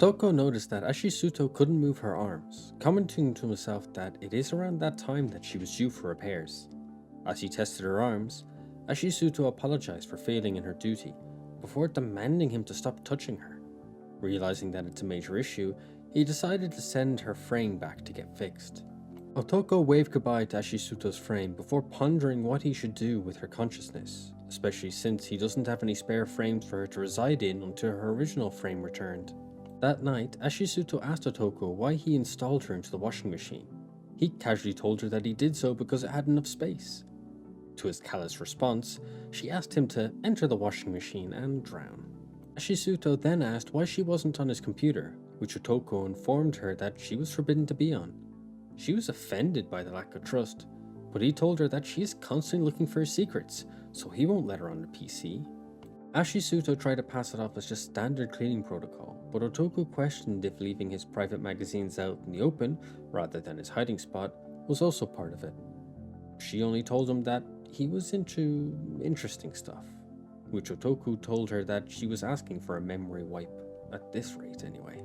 Otoko noticed that Ashisuto couldn't move her arms, commenting to himself that it is around that time that she was due for repairs. As he tested her arms, Ashisuto apologized for failing in her duty, before demanding him to stop touching her. Realizing that it's a major issue, he decided to send her frame back to get fixed. Otoko waved goodbye to Ashisuto's frame before pondering what he should do with her consciousness, especially since he doesn't have any spare frames for her to reside in until her original frame returned. That night, Ashisuto asked Otoko why he installed her into the washing machine. He casually told her that he did so because it had enough space. To his callous response, she asked him to enter the washing machine and drown. Ashisuto then asked why she wasn't on his computer, which Otoko informed her that she was forbidden to be on. She was offended by the lack of trust, but he told her that she is constantly looking for his secrets, so he won't let her on the PC. Ashisuto tried to pass it off as just standard cleaning protocol, but Otoko questioned if leaving his private magazines out in the open, rather than his hiding spot, was also part of it. She only told him that he was into interesting stuff, which Otoko told her that she was asking for a memory wipe, at this rate anyway.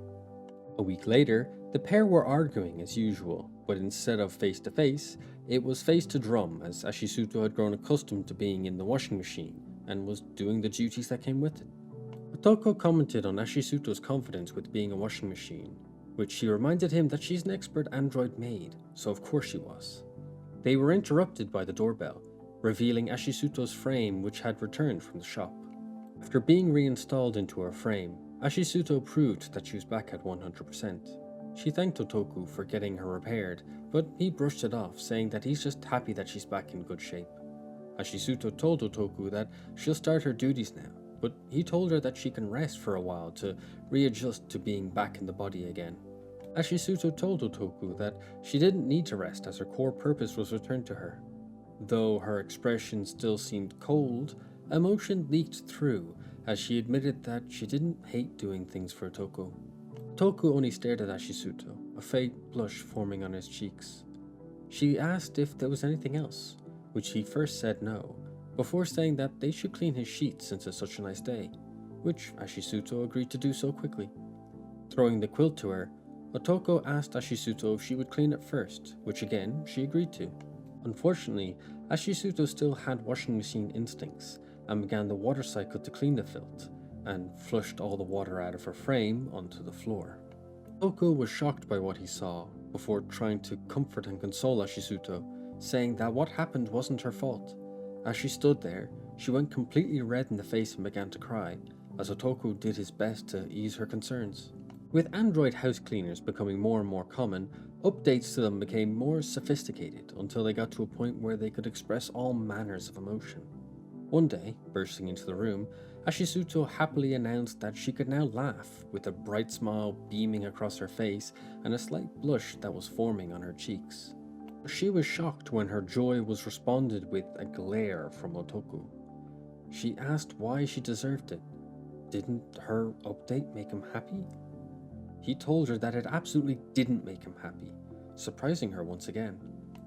A week later, the pair were arguing as usual, but instead of face to face, it was face to drum, as Ashisuto had grown accustomed to being in the washing machine and was doing the duties that came with it. Otoko commented on Ashisuto's confidence with being a washing machine, which she reminded him that she's an expert android maid, so of course she was. They were interrupted by the doorbell, revealing Ashisuto's frame, which had returned from the shop. After being reinstalled into her frame, Ashisuto proved that she was back at 100%. She thanked Otoko for getting her repaired, but he brushed it off, saying that he's just happy that she's back in good shape. Ashisuto told Otoko that she'll start her duties now, but he told her that she can rest for a while to readjust to being back in the body again. Ashisuto told Otoko that she didn't need to rest as her core purpose was returned to her. Though her expression still seemed cold, emotion leaked through as she admitted that she didn't hate doing things for Otoko. Otoko only stared at Ashisuto, a faint blush forming on his cheeks. She asked if there was anything else, which he first said no, before saying that they should clean his sheets since it's such a nice day, which Ashisuto agreed to do so quickly. Throwing the quilt to her, Otoko asked Ashisuto if she would clean it first, which again she agreed to. Unfortunately, Ashisuto still had washing machine instincts and began the water cycle to clean the filth, and flushed all the water out of her frame onto the floor. Otoko was shocked by what he saw, before trying to comfort and console Ashisuto, saying that what happened wasn't her fault. As she stood there, she went completely red in the face and began to cry, as Otoko did his best to ease her concerns. With android house cleaners becoming more and more common, updates to them became more sophisticated until they got to a point where they could express all manners of emotion. One day, bursting into the room, Ashisuto happily announced that she could now laugh, with a bright smile beaming across her face and a slight blush that was forming on her cheeks. She was shocked when her joy was responded with a glare from Otoko. She asked why she deserved it. Didn't her update make him happy? He told her that it absolutely didn't make him happy, surprising her once again.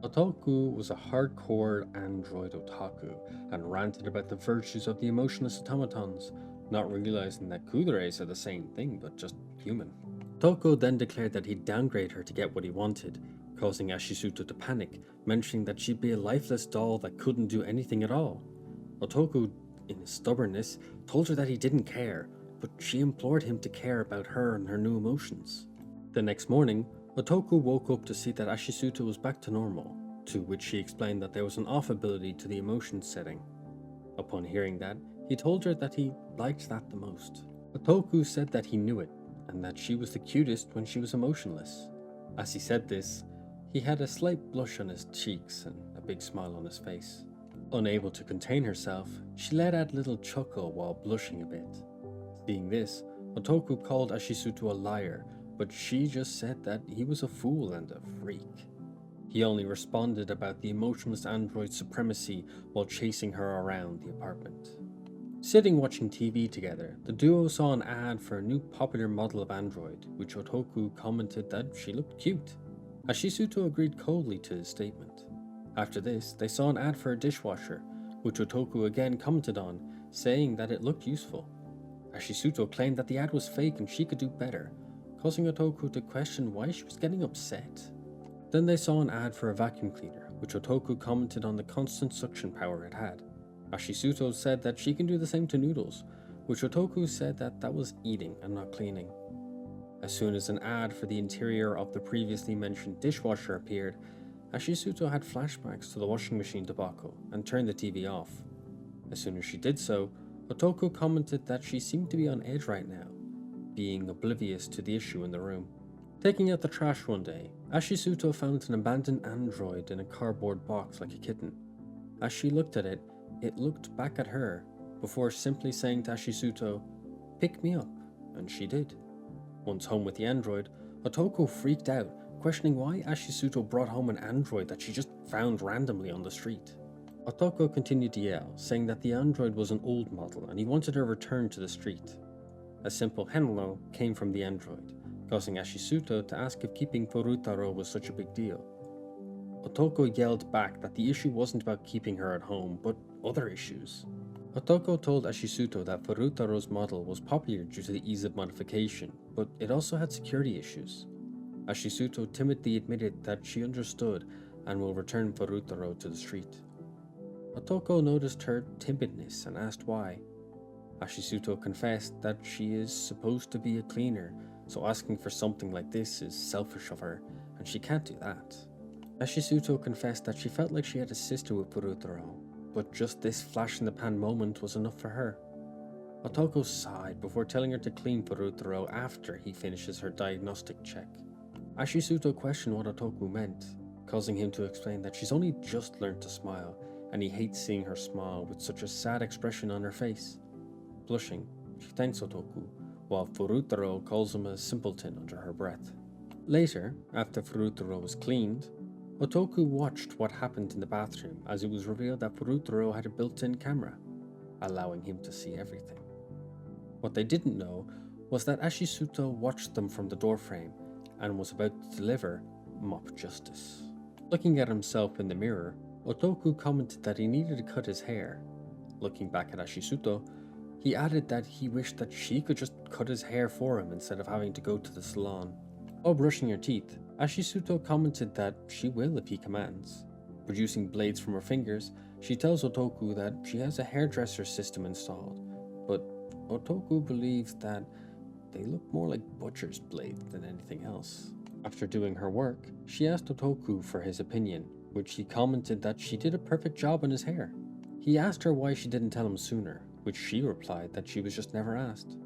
Otoko was a hardcore android otaku and ranted about the virtues of the emotionless automatons, not realizing that kudereis are the same thing but just human. Otoko then declared that he'd downgrade her to get what he wanted, causing Ashisuto to panic, mentioning that she'd be a lifeless doll that couldn't do anything at all. Otoko, in his stubbornness, told her that he didn't care, but she implored him to care about her and her new emotions. The next morning, Otoko woke up to see that Ashisuto was back to normal, to which she explained that there was an off ability to the emotion setting. Upon hearing that, he told her that he liked that the most. Otoko said that he knew it, and that she was the cutest when she was emotionless. As he said this, he had a slight blush on his cheeks and a big smile on his face. Unable to contain herself, she let out a little chuckle while blushing a bit. Seeing this, Otoko called Ashisuto a liar, but she just said that he was a fool and a freak. He only responded about the emotionless android's supremacy while chasing her around the apartment. Sitting watching TV together, the duo saw an ad for a new popular model of android, which Otoko commented that she looked cute. Ashisuto agreed coldly to his statement. After this, they saw an ad for a dishwasher, which Otoko again commented on, saying that it looked useful. Ashisuto claimed that the ad was fake and she could do better, causing Otoku to question why she was getting upset. Then they saw an ad for a vacuum cleaner, which Otoku commented on the constant suction power it had. Ashisuto said that she can do the same to noodles, which Otoku said that was eating and not cleaning. As soon as an ad for the interior of the previously mentioned dishwasher appeared, Ashisuto had flashbacks to the washing machine debacle and turned the TV off. As soon as she did so, Otoku commented that she seemed to be on edge right now, being oblivious to the issue in the room. Taking out the trash one day, Ashisuto found an abandoned android in a cardboard box like a kitten. As she looked at it, it looked back at her, before simply saying to Ashisuto, "Pick me up," and she did. Once home with the android, Otoku freaked out, questioning why Ashisuto brought home an android that she just found randomly on the street. Otoku continued to yell, saying that the android was an old model and he wanted her returned to the street. A simple hello came from the android, causing Ashisuto to ask if keeping Furutaro was such a big deal. Otoku yelled back that the issue wasn't about keeping her at home, but other issues. Otoku told Ashisuto that Furutaro's model was popular due to the ease of modification, but it also had security issues. Ashisuto timidly admitted that she understood and will return Furutaro to the street. Otoku noticed her timidness and asked why. Ashisuto confessed that she is supposed to be a cleaner, so asking for something like this is selfish of her, and she can't do that. Ashisuto confessed that she felt like she had a sister with Furutaro, but just this flash-in-the-pan moment was enough for her. Otoku sighed before telling her to clean Furutaro after he finishes her diagnostic check. Ashisuto questioned what Otoku meant, causing him to explain that she's only just learned to smile, and he hates seeing her smile with such a sad expression on her face. Blushing, she thanks Otoku, while Furutaro calls him a simpleton under her breath. Later, after Furutaro was cleaned, Otoku watched what happened in the bathroom as it was revealed that Furutaro had a built-in camera, allowing him to see everything. What they didn't know was that Ashisuto watched them from the doorframe and was about to deliver mop justice. Looking at himself in the mirror, Otoku commented that he needed to cut his hair. Looking back at Ashisuto, he added that he wished that she could just cut his hair for him instead of having to go to the salon. While brushing her teeth, Ashisuto commented that she will if he commands. Producing blades from her fingers, she tells Otoku that she has a hairdresser system installed, but Otoku believes that they look more like butcher's blades than anything else. After doing her work, she asked Otoku for his opinion, which he commented that she did a perfect job on his hair. He asked her why she didn't tell him sooner, which she replied that she was just never asked.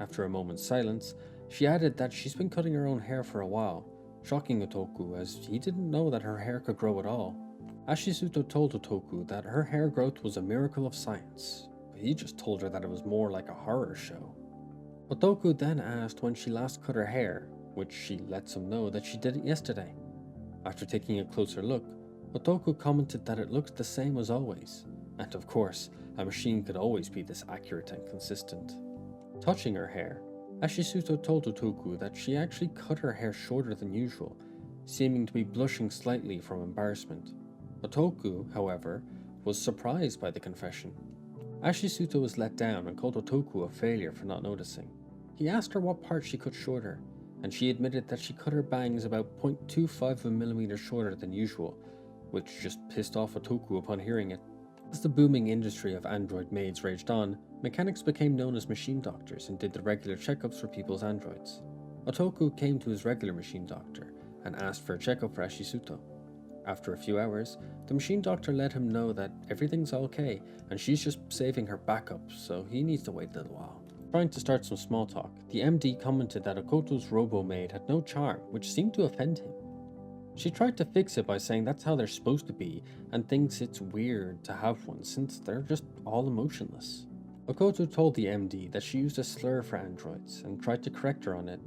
After a moment's silence, she added that she's been cutting her own hair for a while, shocking Otoku as he didn't know that her hair could grow at all. Ashisuto told Otoku that her hair growth was a miracle of science, but he just told her that it was more like a horror show. Otoku then asked when she last cut her hair, which she lets him know that she did it yesterday. After taking a closer look, Otoku commented that it looked the same as always, and of course, a machine could always be this accurate and consistent. Touching her hair, Ashisuto told Otoku that she actually cut her hair shorter than usual, seeming to be blushing slightly from embarrassment. Otoku, however, was surprised by the confession. Ashisuto was let down and called Otoku a failure for not noticing. He asked her what part she cut shorter, and she admitted that she cut her bangs about 0.25 of a millimeter shorter than usual, which just pissed off Otoku upon hearing it. As the booming industry of android maids raged on, mechanics became known as machine doctors and did the regular checkups for people's androids. Otoku came to his regular machine doctor and asked for a checkup for Ashisuto. After a few hours, the machine doctor let him know that everything's okay and she's just saving her backup, so he needs to wait a little while. Trying to start some small talk, the MD commented that Okoto's Robo Maid had no charm, which seemed to offend him. She tried to fix it by saying that's how they're supposed to be and thinks it's weird to have one since they're just all emotionless. Okoto told the MD that she used a slur for androids and tried to correct her on it.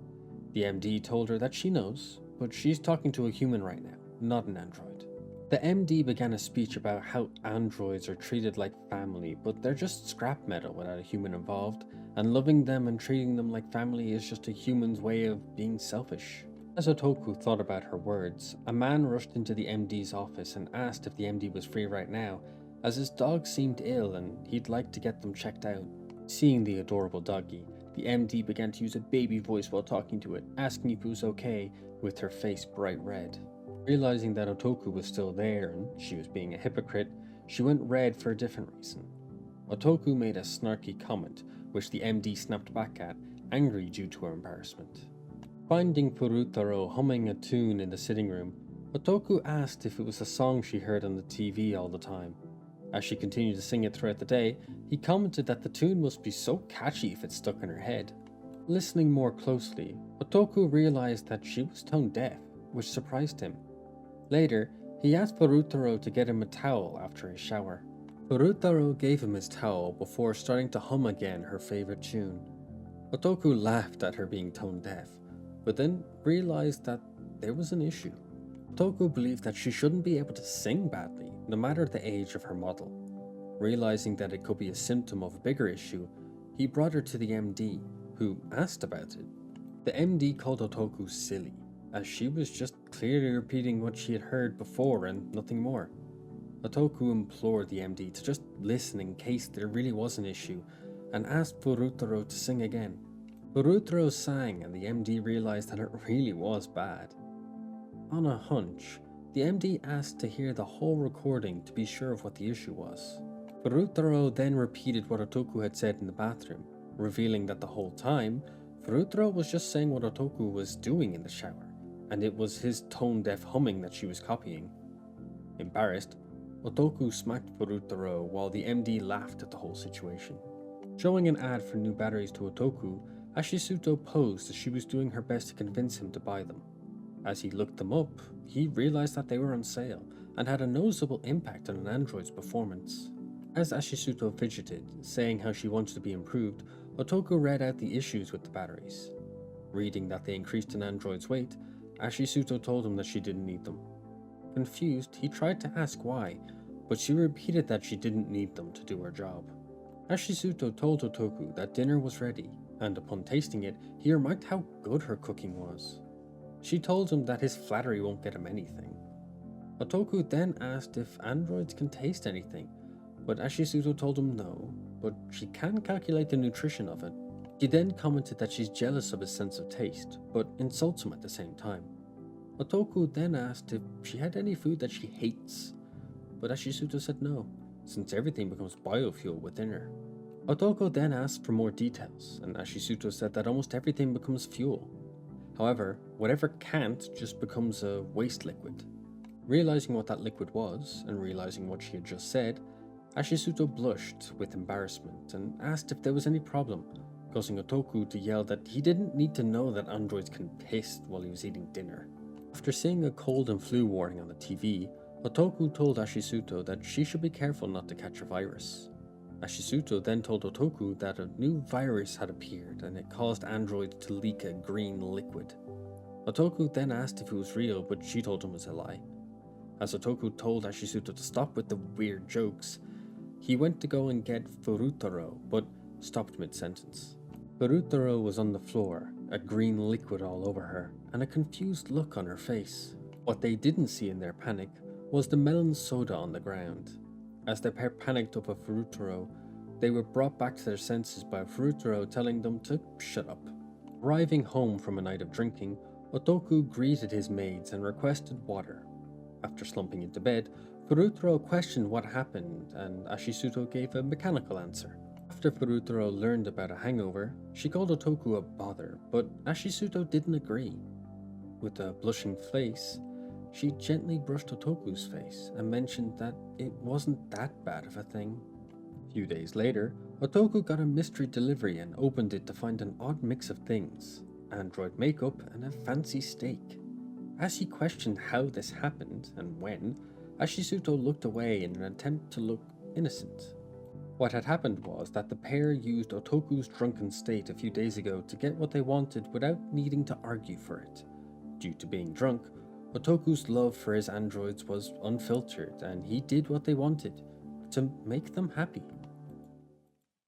The MD told her that she knows, but she's talking to a human right now, not an android. The MD began a speech about how androids are treated like family, but they're just scrap metal without a human involved, and loving them and treating them like family is just a human's way of being selfish. As Otoku thought about her words, a man rushed into the MD's office and asked if the MD was free right now, as his dog seemed ill and he'd like to get them checked out. Seeing the adorable doggy, The MD began to use a baby voice while talking to it, asking if it was okay, with her face bright red. Realizing that Otoku was still there and she was being a hypocrite, she went red for a different reason. Otoku made a snarky comment, which the MD snapped back at, angry due to her embarrassment. Finding Furutaro humming a tune in the sitting room, Otoku asked if it was a song she heard on the TV all the time. As she continued to sing it throughout the day, he commented that the tune must be so catchy if it stuck in her head. Listening more closely, Otoku realized that she was tone deaf, which surprised him. Later, he asked Furutaro to get him a towel after his shower. Furutaro gave him his towel before starting to hum again her favorite tune. Otoku laughed at her being tone deaf, but then realized that there was an issue. Otoku believed that she shouldn't be able to sing badly, no matter the age of her model. Realizing that it could be a symptom of a bigger issue, he brought her to the MD, who asked about it. The MD called Otoku silly, as she was just clearly repeating what she had heard before and nothing more. Otoku implored the MD to just listen in case there really was an issue, and asked Furutaro to sing again. Furutaro sang, and the MD realized that it really was bad. On a hunch, the MD asked to hear the whole recording to be sure of what the issue was. Furutaro then repeated what Otoku had said in the bathroom, revealing that the whole time, Furutaro was just saying what Otoku was doing in the shower, and it was his tone-deaf humming that she was copying. Embarrassed, Otoku smacked Furutaro while the MD laughed at the whole situation. Showing an ad for new batteries to Otoku, Ashisuto posed as she was doing her best to convince him to buy them. As he looked them up, he realized that they were on sale and had a noticeable impact on an android's performance. As Ashisuto fidgeted, saying how she wanted to be improved, Otoku read out the issues with the batteries. Reading that they increased an android's weight, Ashisuto told him that she didn't need them. Confused, he tried to ask why, but she repeated that she didn't need them to do her job. Ashisuto told Otoku that dinner was ready, and upon tasting it, he remarked how good her cooking was. She told him that his flattery won't get him anything. Otoku then asked if androids can taste anything, but Ashisuto told him no, but she can calculate the nutrition of it. She then commented that she's jealous of his sense of taste, but insults him at the same time. Otoku then asked if she had any food that she hates, but Ashisuto said no, since everything becomes biofuel within her. Otoku then asked for more details, and Ashisuto said that almost everything becomes fuel. However, whatever can't just becomes a waste liquid. Realizing what that liquid was, and realizing what she had just said, Ashisuto blushed with embarrassment and asked if there was any problem, causing Otoku to yell that he didn't need to know that androids can piss while he was eating dinner. After seeing a cold and flu warning on the TV, Otoku told Ashisuto that she should be careful not to catch a virus. Ashisuto then told Otoku that a new virus had appeared and it caused androids to leak a green liquid. Otoku then asked if it was real, but she told him it was a lie. As Otoku told Ashisuto to stop with the weird jokes, he went to go and get Furutaro, but stopped mid-sentence. Furutaro was on the floor, a green liquid all over her, and a confused look on her face. What they didn't see in their panic was the melon soda on the ground. As the pair panicked over Furutaro, they were brought back to their senses by Furutaro telling them to shut up. Arriving home from a night of drinking, Otoku greeted his maids and requested water. After slumping into bed, Furutaro questioned what happened and Ashisuto gave a mechanical answer. After Furutaro learned about a hangover, she called Otoku a bother, but Ashisuto didn't agree. With a blushing face, she gently brushed Otoku's face and mentioned that it wasn't that bad of a thing. A few days later, Otoku got a mystery delivery and opened it to find an odd mix of things: android makeup and a fancy steak. As he questioned how this happened and when, Ashisuto looked away in an attempt to look innocent. What had happened was that the pair used Otoku's drunken state a few days ago to get what they wanted without needing to argue for it. Due to being drunk, Otoku's love for his androids was unfiltered, and he did what they wanted to make them happy.